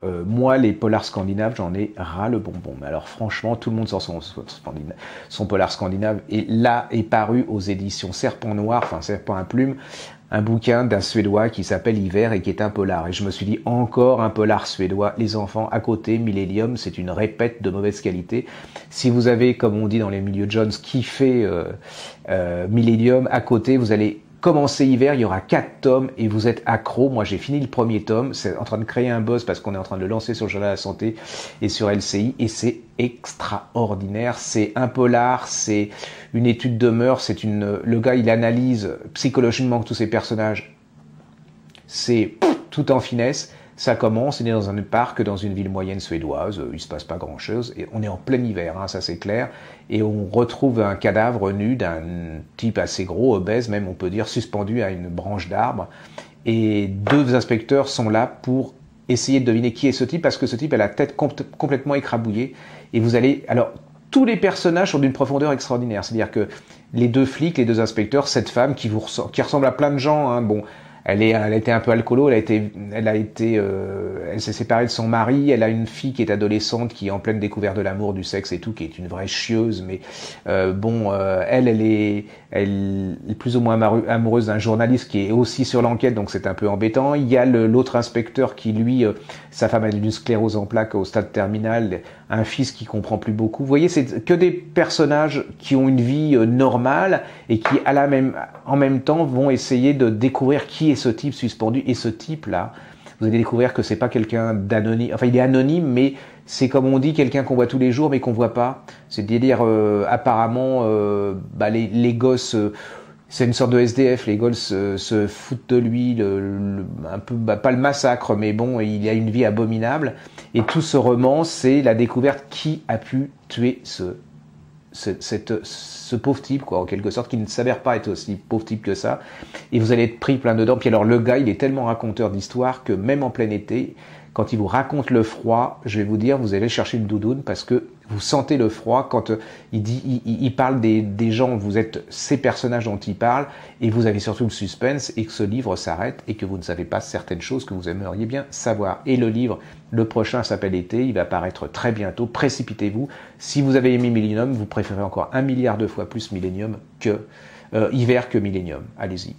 Moi, les polars scandinaves, j'en ai ras le bonbon. Mais alors franchement, tout le monde sort son polar scandinave. Et là est paru aux éditions Serpent Noir, enfin Serpent à plume, un bouquin d'un Suédois qui s'appelle Hiver et qui est un polar. Et je me suis dit, encore un polar suédois. Les enfants, à côté, Millennium, c'est une répète de mauvaise qualité. Si vous avez, comme on dit dans les milieux Jones, kiffé Millennium, à côté, vous allez commencer Hiver, il y aura 4 tomes et vous êtes accro. Moi, j'ai fini le premier tome. C'est en train de créer un buzz parce qu'on est en train de le lancer sur le Journal de la Santé et sur LCI et c'est extraordinaire. C'est un polar, c'est une étude de mœurs, le gars, il analyse psychologiquement tous ces personnages. C'est tout en finesse. Ça commence, on est dans un parc, dans une ville moyenne suédoise, il se passe pas grand-chose, et on est en plein hiver, hein, ça c'est clair, et on retrouve un cadavre nu d'un type assez gros, obèse même on peut dire, suspendu à une branche d'arbre, et 2 inspecteurs sont là pour essayer de deviner qui est ce type, parce que ce type a la tête complètement écrabouillée, et vous allez... Alors, tous les personnages sont d'une profondeur extraordinaire, c'est-à-dire que les 2 flics, les 2 inspecteurs, cette femme qui ressemble à plein de gens, hein, bon... Elle a été un peu alcoolo, elle s'est séparée de son mari, elle a une fille qui est adolescente, qui est en pleine découverte de l'amour, du sexe et tout, qui est une vraie chieuse, mais elle est plus ou moins amoureuse d'un journaliste qui est aussi sur l'enquête, donc c'est un peu embêtant. Il y a l'autre inspecteur qui, lui, sa femme a une sclérose en plaques au stade terminal, un fils qui comprend plus beaucoup. Vous voyez, c'est que des personnages qui ont une vie normale et qui, en même temps, vont essayer de découvrir qui est ce type suspendu. Et ce type-là, vous allez découvrir que c'est pas quelqu'un d'anonyme. Enfin, il est anonyme, mais c'est comme on dit, quelqu'un qu'on voit tous les jours, mais qu'on voit pas. C'est-à-dire, apparemment, les gosses... c'est une sorte de SDF, les gosses se foutent de lui, un peu, pas le massacre, mais bon, il a une vie abominable. Et tout ce roman, c'est la découverte qui a pu tuer ce pauvre type, quoi, en quelque sorte, qui ne s'avère pas être aussi pauvre type que ça. Et vous allez être pris plein dedans. Puis alors, le gars, il est tellement raconteur d'histoire que même en plein été, quand il vous raconte le froid, je vais vous dire, vous allez chercher une doudoune parce que vous sentez le froid quand il parle des gens, vous êtes ces personnages dont il parle et vous avez surtout le suspense et que ce livre s'arrête et que vous ne savez pas certaines choses que vous aimeriez bien savoir. Et le livre, le prochain s'appelle Été, il va paraître très bientôt, précipitez-vous. Si vous avez aimé Millennium, vous préférez encore 1 milliard de fois plus Millennium que Hiver que Millennium. Allez-y.